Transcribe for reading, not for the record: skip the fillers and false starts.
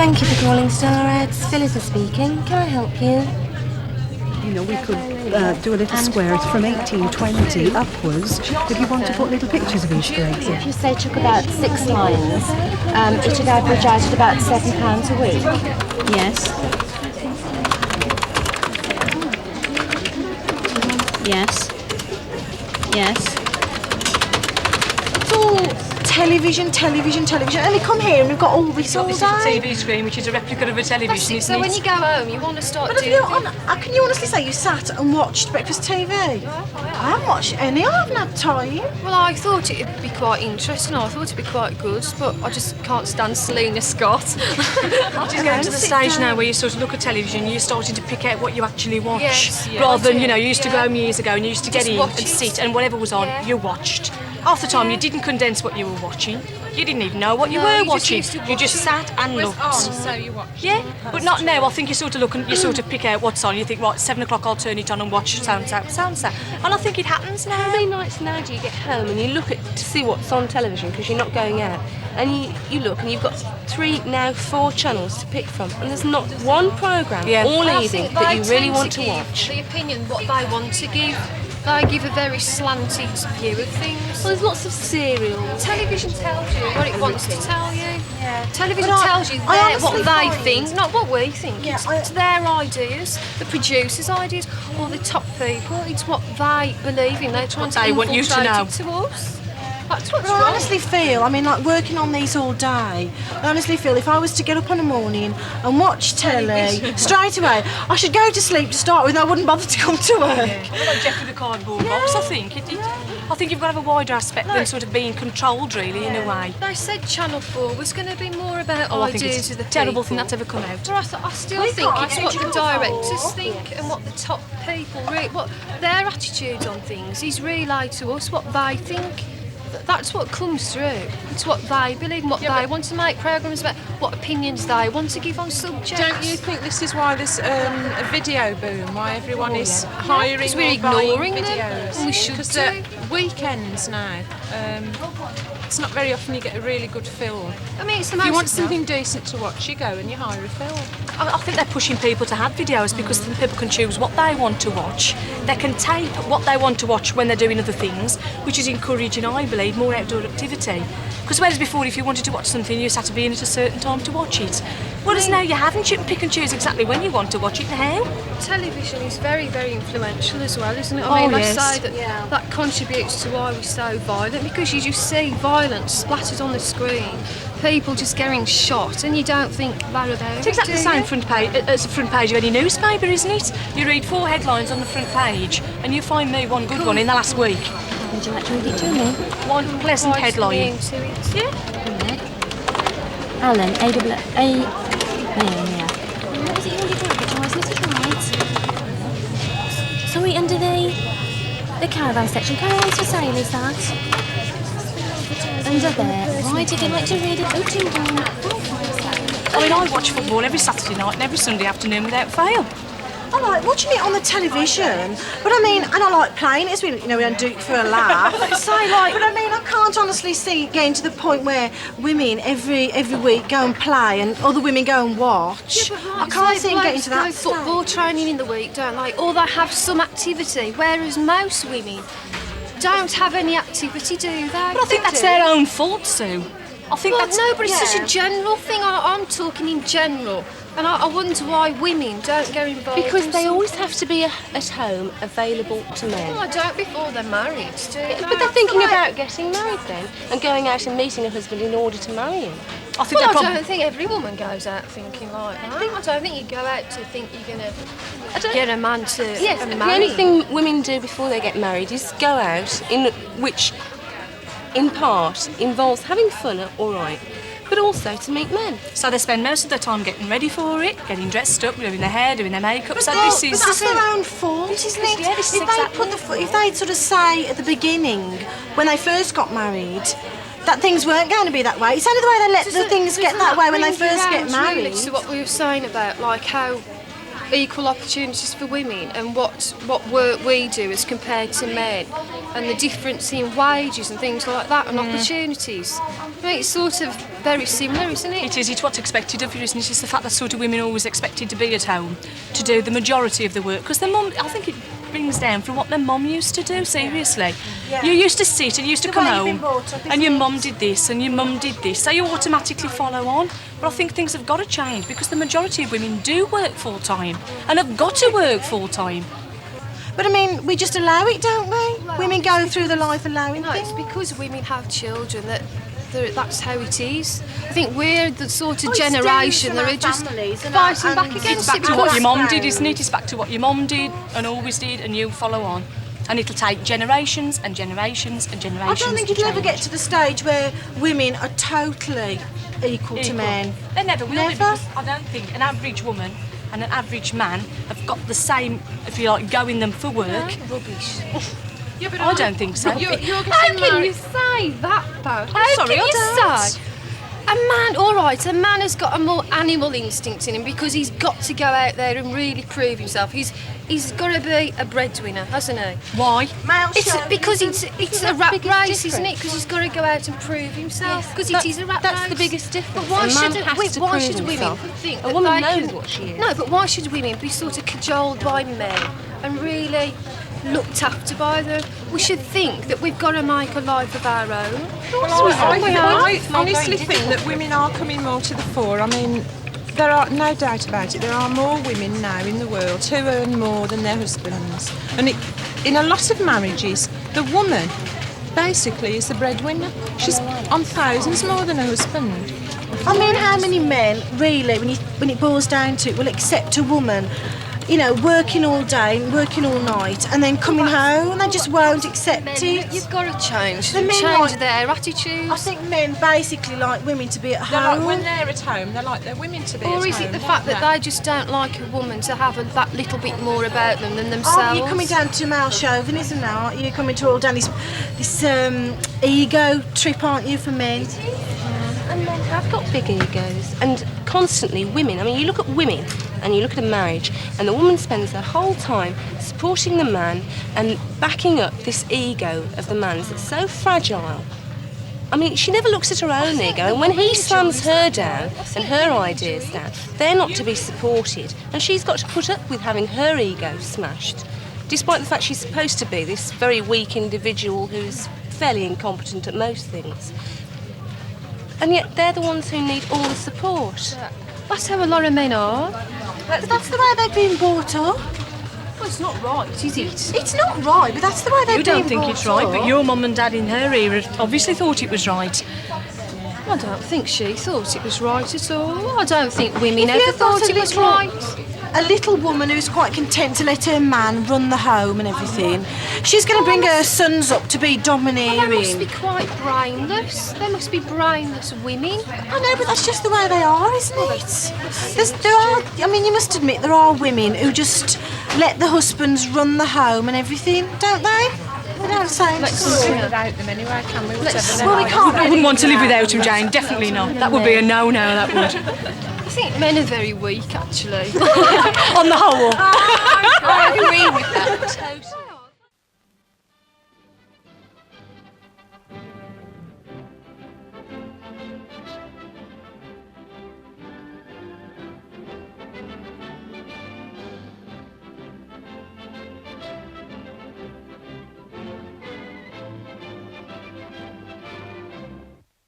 Thank you for calling Star Ads. Phyllis is speaking. Can I help you? You know, we could do a little square from 1820 upwards if you want to put little pictures of Easter eggs in. If you say took about 6 lines, it would average out at about £7 a week. Yes. Yes. Yes. It's all television, and we come here and we've got all this all day. This is a TV screen, which is a replica of a television, isn't So it? when you go home, you want to start But doing... can you honestly say you sat and watched breakfast TV? I haven't watched any. I haven't had time. Well, I thought it'd be quite interesting. I thought it'd be quite good, but I just can't stand Selena Scott. She's going to the stage now where you sort of look at television, you're starting to pick out what you actually watch. Yes, yeah, rather than, you know, you used to go home years ago and you used to get Just in watch and it. sit and whatever was on, you watched. Half the time you didn't condense what you were watching. You didn't even know what you were watching. You just sat and looked. So you watched. Yeah, but not now. I think you sort of look and you sort of pick out what's on. You think, right, 7 o'clock, I'll turn it on and watch sounds out. And I think it happens now. How many nights now do you get home and you look at to see what's on television because you're not going out, and you look and you've got 3, now 4 channels to pick from, and there's not one programme all evening that you really want to watch. The opinion, what they want to give. They give a very slanted view of things. Well, there's lots of serials. Television tells you what it wants to tell you. Yeah. Television But tells you I what honestly they find- think, not what we think. Yeah, It's their ideas, the producers' ideas, or the top people. It's what they believe in. They're trying to they want you to infiltrate know. it to us. That's what's But I wrong. honestly feel, like working on these all day, I honestly feel if I was to get up in the morning and watch telly straight away, I should go to sleep to start with and I wouldn't bother to come to work. Like Jeff with the cardboard box, I think. I think you've got to have a wider aspect than sort of being controlled, really, in a way. They said Channel 4 was going to be more about I think ideas it's of the a terrible people. thing that's ever come out. But I still think it's what the directors think and what the top people, what their attitudes on things is relayed to us, what they think. That's what comes through. It's what they believe and what they want to make programmes about, what opinions they want to give on subjects. Don't you think this is why there's a video boom? Why everyone is hiring Because we're or buying ignoring them, videos? and we should Because do. weekends now, it's not very often you get a really good film. I mean, it's the If you most want something decent to watch, you go and you hire a film. I think they're pushing people to have videos because then people can choose what they want to watch. They can tape what they want to watch when they're doing other things, which is encouraging, I believe, more outdoor activity. Because whereas before, if you wanted to watch something, you just had to be in at a certain time to watch it. Whereas now you haven't. You can pick and choose exactly when you want to watch it and how. Television is very, very influential as well, isn't it? I mean, they say that that contributes to why we're so violent, because you just see violence splattered on the screen, people just getting shot, and you don't think they're about It's exactly the same front page as the front page of any newspaper, isn't it? You read 4 headlines on the front page, and you find me one good one in the last week. Would you like to read it to me? One pleasant headline. Yeah. Alan, yeah. What was it you wanted to write? Wasn't it right? Sorry, under the caravan section. Caravans for sale, is that? Under there. Right, if you'd like to read it, open down. I mean, I watch football every Saturday night and every Sunday afternoon without fail. I like watching it on the television, but I mean, and I like playing it as we don't do it for a laugh. But I mean, I can't honestly see getting to the point where women every week go and play and other women go and watch. I can't see it getting to that stage. Football training in the week, don't they? Or they have some activity, whereas most women don't have any activity, do they? But I think that's their own fault, Sue. I think that's... No, but it's such a general thing. I'm talking in general. And I wonder why women don't get involved. Because they always have to be at home, available to men. Well, I don't before they're married, do they? But they're thinking about getting married then, and going out and meeting a husband in order to marry him. I think Well, they're I don't think every woman goes out thinking like that. I don't think you go out to think you're going to get a man to Yes, the marry. only thing women do before they get married is go out, in which, in part, involves having fun, all right, but also to meet men. So they spend most of their time getting ready for it, getting dressed up, doing their hair, doing their makeup. But So that's this is... their own fault, isn't it? Yeah, this is If they exactly... if they'd sort of say at the beginning, when they first got married, that things weren't going to be that way. It's only the way they let the things get that way when they first get married. Really, to what we were saying about, like, how equal opportunities for women and what work we do as compared to men, and the difference in wages and things like that and opportunities. I mean, it's sort of very similar, isn't it? It is. It's what's expected of you, isn't it? It's the fact that sort of women are always expected to be at home to do the majority of the work. Because their mum, I think it brings down from what their mum used to do, seriously. Yeah. You used to sit and you used to come way you've been home brought up, and your isn't mum did this and your mum did this. So you automatically follow on. But I think things have got to change because the majority of women do work full-time and have got to work full-time. But I mean, we just allow it, don't we? Women go through the life allowing No, things. it's because women have children that's how it is. I think we're the sort of generation that are just fighting back against It's back it to what because your mum did, isn't it? It's back to what your mum did and always did, and you follow on. And it'll take generations and generations and I generations. don't think to you'll ever change. get to the stage where women are totally equal to men. They never will. Never? Because I don't think an average woman and an average man have got the same, if you like, go in them for work. rubbish. Yeah, but I don't think so. You're How getting can married. you say that though? sorry, How I can don't. you say? A man, all right, a man has got a more animal instinct in him because he's got to go out there and really prove himself. He's got to be a breadwinner, hasn't he? Why? Male It's chauvinism. because it's a rat race, isn't it? Because he's got to go out and prove himself. Because it is a rat race. That's the biggest difference. But why A man should has to why prove should women himself. think A that woman they knows can, what she is. No, but why should women be sort of cajoled by men and really looked after by them? We should think that we've got to make a life of our own. I honestly think that women are coming more to the fore. I mean, there are no doubt about it. There are more women now in the world who earn more than their husbands. And in a lot of marriages, the woman basically is the breadwinner. She's on thousands more than her husband. I mean, how many men really, when it boils down to it, will accept a woman, you know, working all day, working all night, and then coming home, and they just won't accept it. You've got to change The men change like- their attitudes. I think men basically like women to be at They're like, home. when they're at home, they're like their women to be at home. Or is it the don't fact that they? they just don't like a woman to have that little bit more about them than Oh, themselves? you're coming down to male chauvinism now, aren't you? You're coming to all down this ego trip, aren't you, for men? And men have got big egos, and constantly women, I mean, you look at women and you look at a marriage, and the woman spends her whole time supporting the man and backing up this ego of the man's that's so fragile. I mean, she never looks at her own ego, and when he slams her down and her ideas down, they're not to be supported, and she's got to put up with having her ego smashed, despite the fact she's supposed to be this very weak individual who's fairly incompetent at most things. And yet they're the ones who need all the support. That's how a lot of men are. But that's the way they've been brought up. Well, it's not right, is it? It's not right, but that's the way they've You been don't think brought it's right, up. but your mum and dad in her era obviously thought it was right. I don't think she thought it was right at all. I don't think women If you ever got thought a it was little- right. A little woman who's quite content to let her man run the home and everything. She's going to bring her sons up to be domineering. They must be quite brainless. They must be brainless women. I know, but that's just the way they are, isn't it? I mean, you must admit there are women who just let the husbands run the home and everything, don't they? They don't say Let's so. see. Without them anyway, can we? Well, we can't I wouldn't want to live without him, Jane. Definitely not. That would be a no-no, that would. I think men are very weak, actually. On the whole. I agree with that totally.